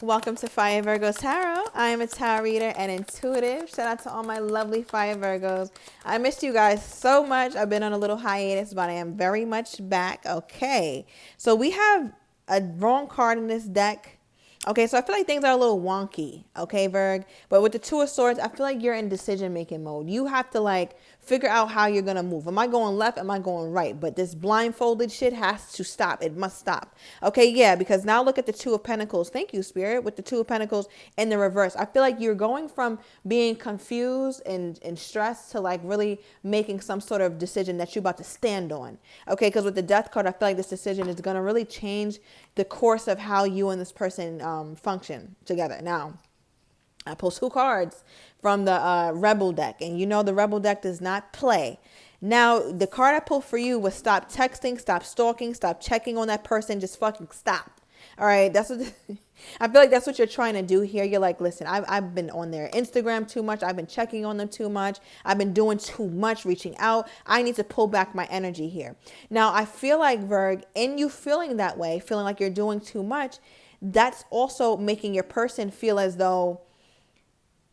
Welcome to Fire Virgo Tarot. I am a tarot reader and intuitive. Shout out to all my lovely Fire Virgos. I missed you guys so much. I've been on a little hiatus, but I am very much back. Okay, so we have a wrong card in this deck. Okay, so I feel like things are a little wonky. Okay, Virg. But with the Two of Swords, I feel like you're in decision-making mode. You have to like figure out how you're going to move. Am I going left? Am I going right? But this blindfolded shit has to stop. It must stop. Okay, yeah, because now look at the Two of Pentacles. Thank you, Spirit. With the Two of Pentacles in the reverse. I feel like you're going from being confused and stressed to like really making some sort of decision that you're about to stand on. Okay, because with the Death card, I feel like this decision is going to really change the course of how you and this person function together. Now, I pulled 2 cards from the Rebel deck. And you know the Rebel deck does not play. Now, the card I pulled for you was stop texting, stop stalking, stop checking on that person. Just fucking stop. All right, that's what I feel like that's what you're trying to do here. You're like, listen, I've been on their Instagram too much. I've been checking on them too much. I've been doing too much, reaching out. I need to pull back my energy here. Now, I feel like, Virg, in you feeling that way, feeling like you're doing too much, that's also making your person feel as though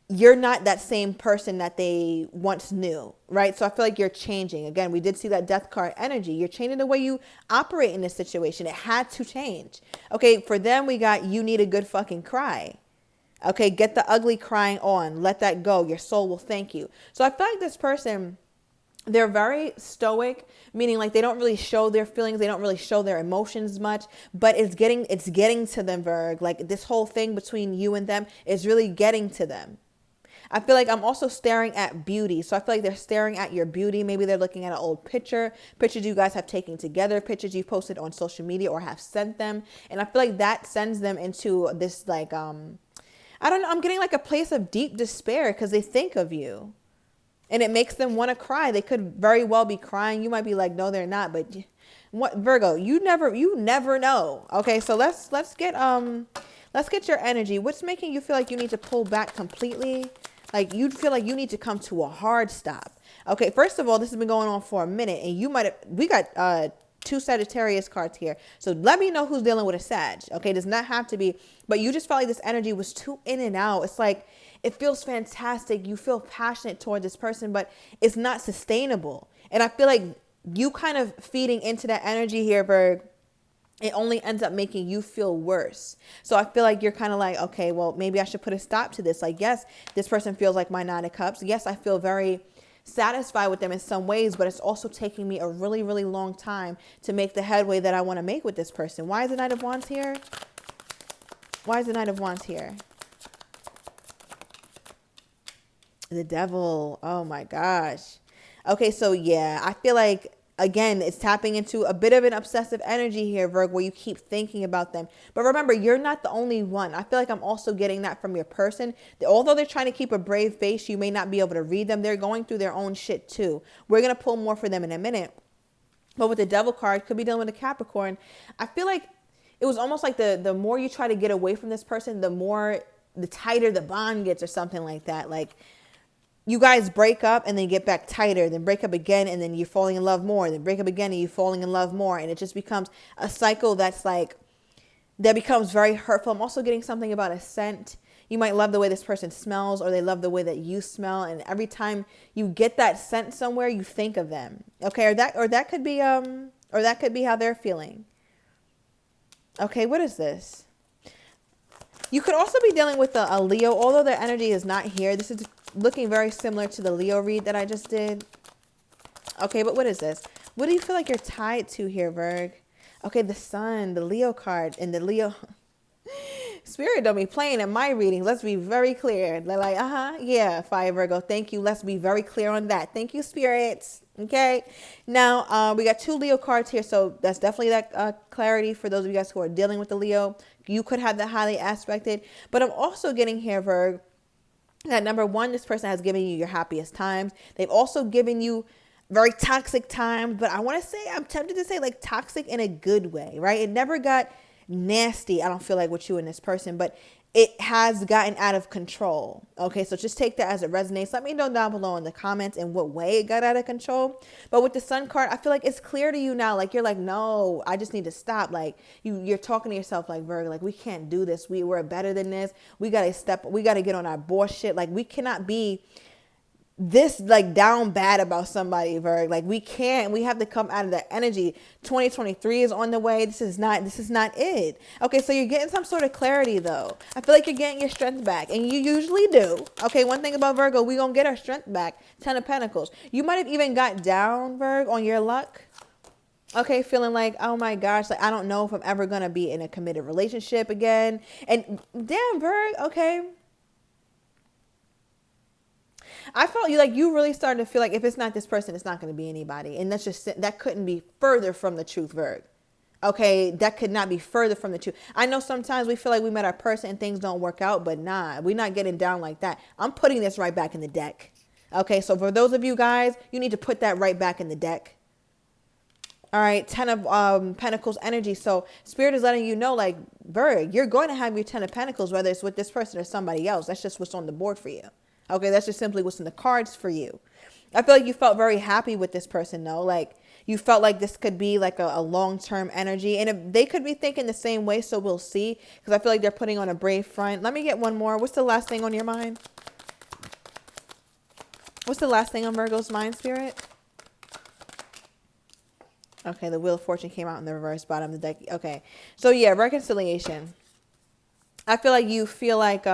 you're not that same person that they once knew, right? So I feel like you're changing. Again, we did see that Death card energy. You're changing the way you operate in this situation. It had to change. Okay, for them, we got you need a good fucking cry. Okay, get the ugly crying on. Let that go. Your soul will thank you. So I feel like this person, they're very stoic, meaning like they don't really show their feelings. They don't really show their emotions much, but it's getting to them, Virg. Like this whole thing between you and them is really getting to them. I feel like I'm also staring at beauty. So I feel like they're staring at your beauty. Maybe they're looking at an old pictures you guys have taken together, pictures you've posted on social media or have sent them. And I feel like that sends them into this like, I don't know, I'm getting like a place of deep despair because they think of you. And it makes them want to cry. They could very well be crying. You might be like, no, they're not. But what, Virgo, you never know. Okay, so let's get your energy. What's making you feel like you need to pull back completely? Like you feel like you need to come to a hard stop. Okay, first of all, this has been going on for a minute, and we got 2 Sagittarius cards here. So let me know who's dealing with a Sag. Okay, it does not have to be, but you just felt like this energy was too in and out. It's like it feels fantastic. You feel passionate toward this person, but it's not sustainable. And I feel like you kind of feeding into that energy here, Berg, it only ends up making you feel worse. So I feel like you're kind of like, okay, well, maybe I should put a stop to this. Like, yes, this person feels like my 9 of Cups. Yes, I feel very satisfied with them in some ways, but it's also taking me a really, really long time to make the headway that I want to make with this person. Why is the Knight of Wands here? Why is the Knight of Wands here? The Devil. Oh my gosh. Okay, so yeah, I feel like, again, it's tapping into a bit of an obsessive energy here, Virgo, where you keep thinking about them. But remember, you're not the only one. I feel like I'm also getting that from your person. Although they're trying to keep a brave face, you may not be able to read them. They're going through their own shit too. We're going to pull more for them in a minute. But with the Devil card, could be dealing with a Capricorn. I feel like it was almost like the more you try to get away from this person, the tighter the bond gets or something like that. Like, you guys break up and then get back tighter, then break up again and then you're falling in love more, then break up again and you're falling in love more. And it just becomes a cycle that's like, that becomes very hurtful. I'm also getting something about a scent. You might love the way this person smells, or they love the way that you smell. And every time you get that scent somewhere, you think of them. Okay, or that could be how they're feeling. Okay, what is this? You could also be dealing with a Leo, although their energy is not here. This is looking very similar to the Leo read that I just did. Okay, but what is this? What do you feel like you're tied to here, Virg? Okay, the Sun, the Leo card, and the Leo. Spirit don't be playing in my reading. Let's be very clear. They're like, yeah, Fire Virgo, thank you. Let's be very clear on that. Thank you, spirits. Okay, now we got 2 Leo cards here, so that's definitely that clarity for those of you guys who are dealing with the Leo. You could have that highly aspected, but I'm also getting here, Virg, that number 1, this person has given you your happiest times. They've also given you very toxic times, but I want to say, I'm tempted to say like toxic in a good way, right? nasty, I don't feel like, with you and this person, but it has gotten out of control. Okay, so just take that as it resonates. Let me know down below in the comments in what way it got out of control. But with the Sun card, I feel like it's clear to you now. Like, you're like, no, I just need to stop. Like, you're talking to yourself like, Virgo, like, we can't do this. We're better than this. We got to get on our bullshit. Like, we cannot be this like down bad about somebody, Virg. Like, we have to come out of that energy. 2023 is on the way. This is not it. Okay, so you're getting some sort of clarity though. I feel like you're getting your strength back, and you usually do. Okay, one thing about Virgo, we gonna get our strength back. 10 of Pentacles. You might have even got down, Virg, on your luck. Okay, feeling like, oh my gosh, like, I don't know if I'm ever gonna be in a committed relationship again. And damn, Virg, okay, I felt you really started to feel like if it's not this person, it's not going to be anybody. And that couldn't be further from the truth, Virg. Okay, that could not be further from the truth. I know sometimes we feel like we met our person and things don't work out, but nah, we're not getting down like that. I'm putting this right back in the deck. Okay, so for those of you guys, you need to put that right back in the deck. All right, 10 of Pentacles energy. So Spirit is letting you know, like, Virg, you're going to have your 10 of Pentacles, whether it's with this person or somebody else. That's just what's on the board for you. Okay, that's just simply what's in the cards for you. I feel like you felt very happy with this person, though. Like, you felt like this could be like a long-term energy. And they could be thinking the same way, so we'll see. Because I feel like they're putting on a brave front. Let me get one more. What's the last thing on your mind? What's the last thing on Virgo's mind, Spirit? Okay, the Wheel of Fortune came out in the reverse bottom of the deck. Okay, so yeah, reconciliation. I feel like you feel like...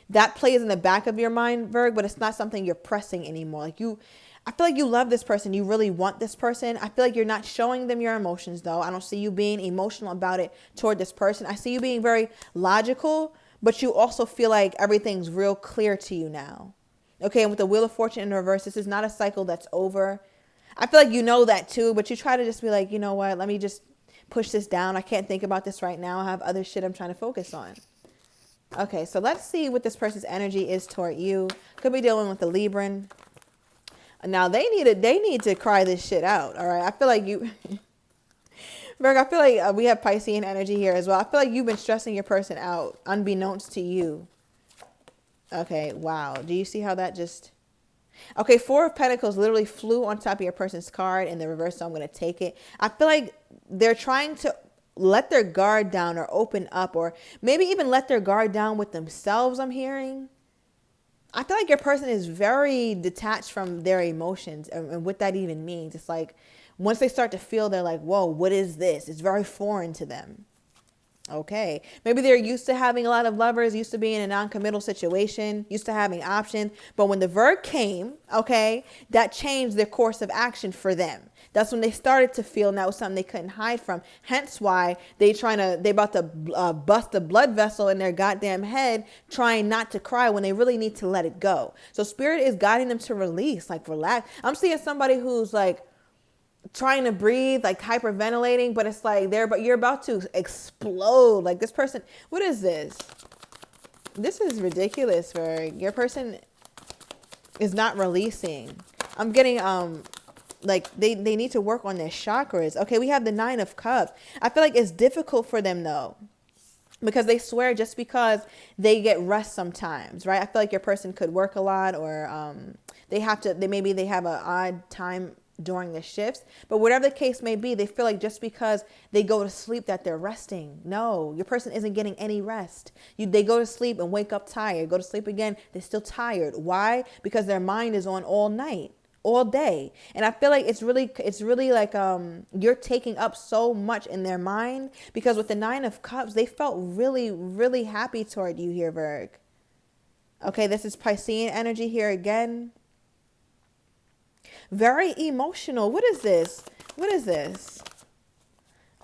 that plays in the back of your mind, Virg, but it's not something you're pressing anymore. Like, I feel like you love this person. You really want this person. I feel like you're not showing them your emotions, though. I don't see you being emotional about it toward this person. I see you being very logical, but you also feel like everything's real clear to you now. Okay, and with the Wheel of Fortune in reverse, this is not a cycle that's over. I feel like you know that too, but you try to just be like, you know what, let me just push this down. I can't think about this right now. I have other shit I'm trying to focus on. Okay, so let's see what this person's energy is toward you. Could be dealing with the Libran. Now they need to cry this shit out. All right, I feel like you, Virgo. I feel like we have Piscean energy here as well. I feel like you've been stressing your person out, unbeknownst to you. Okay, wow. Do you see how that just? Okay, 4 of Pentacles literally flew on top of your person's card in the reverse, so I'm gonna take it. I feel like they're trying to let their guard down or open up, or maybe even let their guard down with themselves, I'm hearing. I feel like your person is very detached from their emotions and what that even means. It's like once they start to feel, they're like, whoa, what is this? It's very foreign to them. Okay, maybe they're used to having a lot of lovers, used to being in a non-committal situation, used to having options. But when the Virg came, okay, that changed their course of action for them. That's when they started to feel that was something they couldn't hide from. Hence why they about to bust a blood vessel in their goddamn head, trying not to cry when they really need to let it go. So Spirit is guiding them to release, like, relax. I'm seeing somebody who's like trying to breathe, like hyperventilating, but it's like you're about to explode. Like, this person, what is this? This is ridiculous. For your person is not releasing. I'm getting like they need to work on their chakras. Okay, we have the 9 of Cups. I feel like it's difficult for them though, because they swear just because they get rest sometimes, right? I feel like your person could work a lot, or they have an odd time during the shifts, but whatever the case may be, they feel like just because they go to sleep that they're resting. No, your person isn't getting any rest. They go to sleep and wake up tired, go to sleep again, they're still tired. Why? Because their mind is on all night, all day. And I feel like it's really like you're taking up so much in their mind, because with the 9 of Cups, they felt really, really happy toward you here, Virg. Okay, this is Piscean energy here again. Very emotional. What is this? What is this?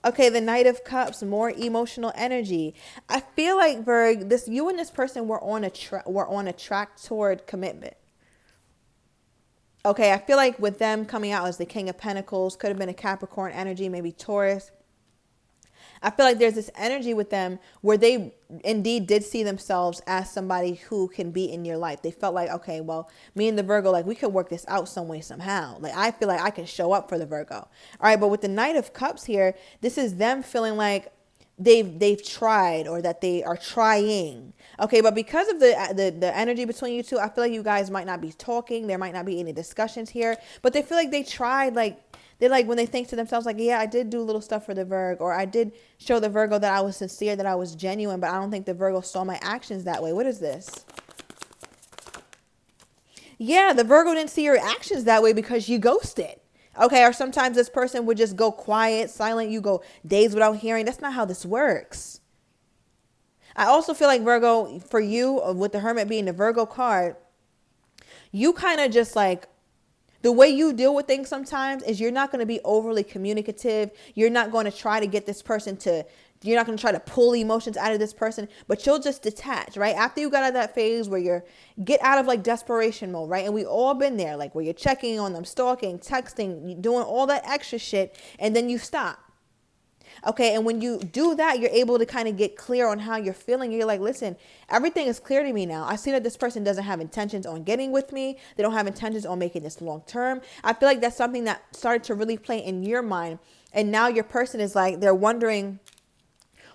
Okay, the Knight of Cups, more emotional energy. I feel like, Virg, you and this person were on a track toward commitment. Okay, I feel like with them coming out as the King of Pentacles, could have been a Capricorn energy, maybe Taurus. I feel like there's this energy with them where they indeed did see themselves as somebody who can be in your life. They felt like, okay, well, me and the Virgo, like, we could work this out some way, somehow. Like, I feel like I can show up for the Virgo. All right, but with the Knight of Cups here, this is them feeling like they've tried, or that they are trying. Okay, but because of the energy between you two, I feel like you guys might not be talking. There might not be any discussions here, but they feel like they tried. Like, they're like, when they think to themselves, like, yeah, I did do little stuff for the Virgo, or I did show the Virgo that I was sincere, that I was genuine, but I don't think the Virgo saw my actions that way. What is this? Yeah, the Virgo didn't see your actions that way because you ghosted. Okay, or sometimes this person would just go quiet, silent. You go days without hearing. That's not how this works. I also feel like, Virgo, for you, with the Hermit being the Virgo card, you kind of just like, the way you deal with things sometimes is you're not going to be overly communicative. You're not going to try to get this person to, you're not going to try to pull emotions out of this person, but you'll just detach, right? After you got out of that phase where you're, get out of like desperation mode, right? And we all been there, like where you're checking on them, stalking, texting, doing all that extra shit, and then you stop. Okay, and when you do that, you're able to kind of get clear on how you're feeling. You're like, listen, everything is clear to me now. I see that this person doesn't have intentions on getting with me. They don't have intentions on making this long term. I feel like that's something that started to really play in your mind. And now your person is like, they're wondering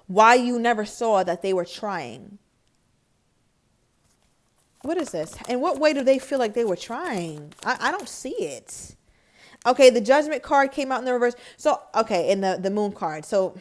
why you never saw that they were trying. What is this? In what way do they feel like they were trying? I don't see it. Okay, the Judgment card came out in the reverse. So, okay, in the Moon card. So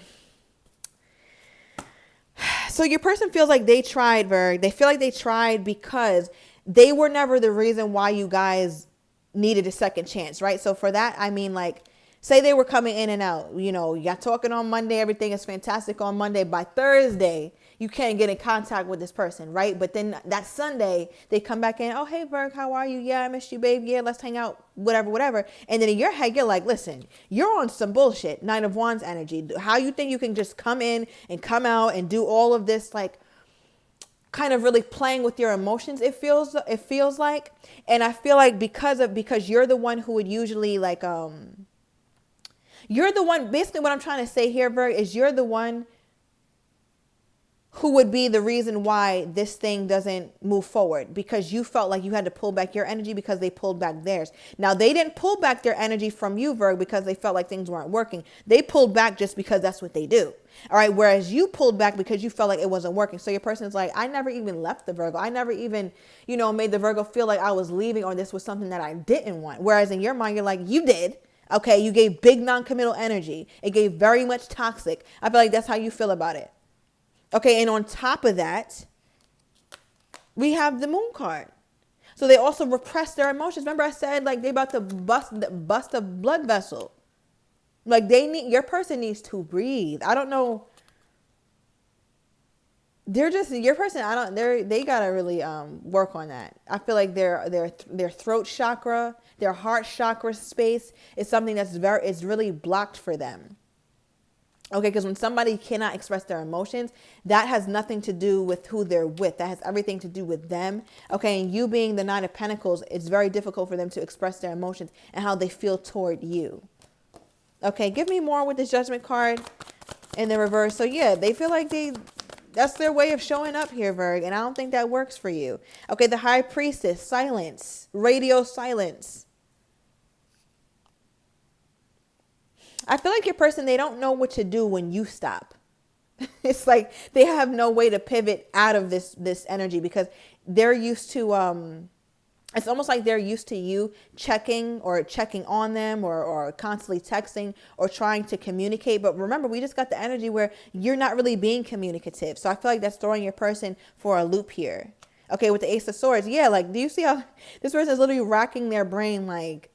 your person feels like they tried, Virg. They feel like they tried because they were never the reason why you guys needed a second chance, right? So for that, I mean, like, say they were coming in and out. You know, you got talking on Monday. Everything is fantastic on Monday. By Thursday, you can't get in contact with this person, right? But then that Sunday, they come back in. Oh, hey, Virg, how are you? Yeah, I missed you, babe. Yeah, let's hang out, whatever, whatever. And then in your head, you're like, listen, you're on some bullshit. Nine of Wands energy. How you think you can just come in and come out and do all of this, like, kind of really playing with your emotions, it feels like. And I feel like because you're the one who would usually like, you're the one, basically what I'm trying to say here, Virg, is you're the one who would be the reason why this thing doesn't move forward, because you felt like you had to pull back your energy because they pulled back theirs. Now, they didn't pull back their energy from you, Virg, because they felt like things weren't working. They pulled back just because that's what they do. All right. Whereas you pulled back because you felt like it wasn't working. So your person is like, I never even left the Virgo. I never even, made the Virgo feel like I was leaving, or this was something that I didn't want. Whereas in your mind, you're like, you did. Okay. You gave big non-committal energy. It gave very much toxic. I feel like that's how you feel about it. Okay, and on top of that, we have the Moon card. So they also repress their emotions. Remember I said, like, they about to bust a blood vessel. Like, your person needs to breathe. I don't know. Your person, they gotta really work on that. I feel like their throat chakra, their heart chakra space is something that's is really blocked for them. Okay, because when somebody cannot express their emotions, that has nothing to do with who they're with. That has everything to do with them. Okay, and you being the Nine of Pentacles, it's very difficult for them to express their emotions and how they feel toward you. Okay, give me more with this Judgment card in the reverse. So yeah, they feel like that's their way of showing up here, Virg, and I don't think that works for you. Okay, the High Priestess, silence, radio silence. I feel like your person, they don't know what to do when you stop. It's like they have no way to pivot out of this energy, because they're used to, it's almost like they're used to you checking on them, or constantly texting or trying to communicate. But remember, we just got the energy where you're not really being communicative. So I feel like that's throwing your person for a loop here. Okay, with the Ace of Swords. Yeah, like, do you see how this person is literally racking their brain like,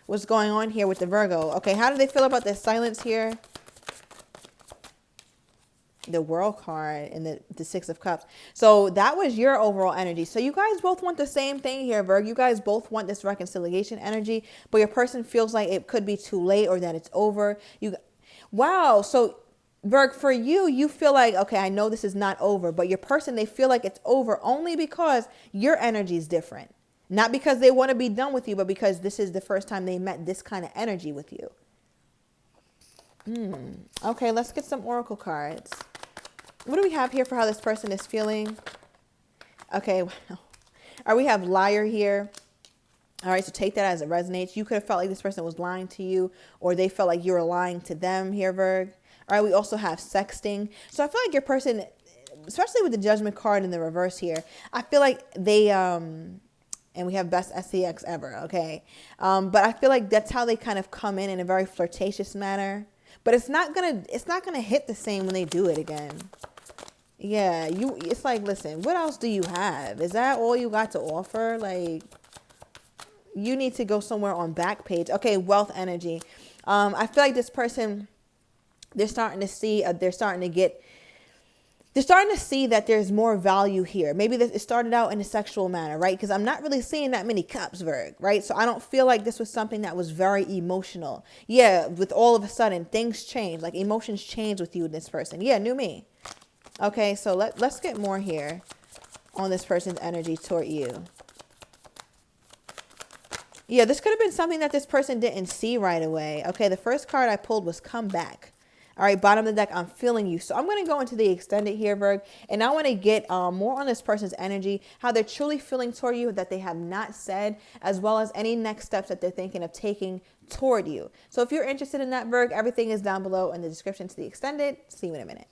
what's going on here with the Virgo? Okay, how do they feel about this silence here? The World card and the Six of Cups. So that was your overall energy. So you guys both want the same thing here, Virgo. You guys both want this reconciliation energy, but your person feels like it could be too late, or that it's over. Wow. So Virgo, for you, you feel like, okay, I know this is not over, but your person, they feel like it's over only because your energy is different. Not because they want to be done with you, but because this is the first time they met this kind of energy with you. Okay, let's get some oracle cards. What do we have here for how this person is feeling? Okay, well, all right, we have liar here. All right, so take that as it resonates. You could have felt like this person was lying to you, or they felt like you were lying to them here, Virg. All right, we also have sexting. So I feel like your person, especially with the Judgment card in the reverse here, I feel like they, and we have best SCX ever, okay? But I feel like that's how they kind of come in a very flirtatious manner. But it's not gonna hit the same when they do it again. Yeah, it's like, listen, what else do you have? Is that all you got to offer? Like, you need to go somewhere on back page. Okay, wealth energy. I feel like this person, they're starting to see that there's more value here. Maybe it started out in a sexual manner, right? Because I'm not really seeing that many cups, Virg, right? So I don't feel like this was something that was very emotional. Yeah, with all of a sudden, things change. Like, emotions change with you and this person. Yeah, new me. Okay, so let's get more here on this person's energy toward you. Yeah, this could have been something that this person didn't see right away. Okay, the first card I pulled was come back. All right, bottom of the deck, I'm feeling you. So I'm going to go into the extended here, Virg, and I want to get more on this person's energy, how they're truly feeling toward you that they have not said, as well as any next steps that they're thinking of taking toward you. So if you're interested in that, Virg, everything is down below in the description to the extended. See you in a minute.